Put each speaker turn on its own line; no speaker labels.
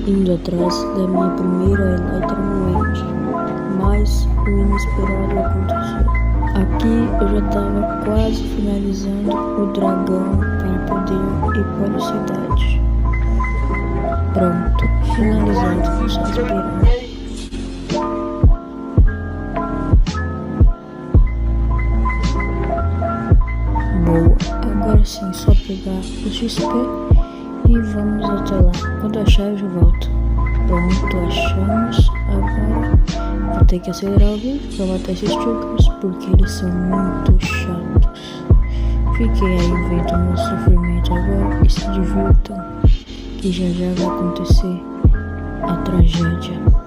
indo atrás da minha primeira Elytra, mas o inesperado aconteceu. Aqui eu já estava quase finalizando o dragão para poder ir para a cidade. Pronto, finalizado, só esperar. Boa, agora sim, só pegar o XP e vamos até lá. Quando achar eu já volto. Pronto, achamos. Agora vou ter que acelerar o vídeo para matar esses chokers, porque eles são muito chatos. Fiquei aí vendo meu sofrimento agora e se divirtam, que já já vai acontecer a tragédia.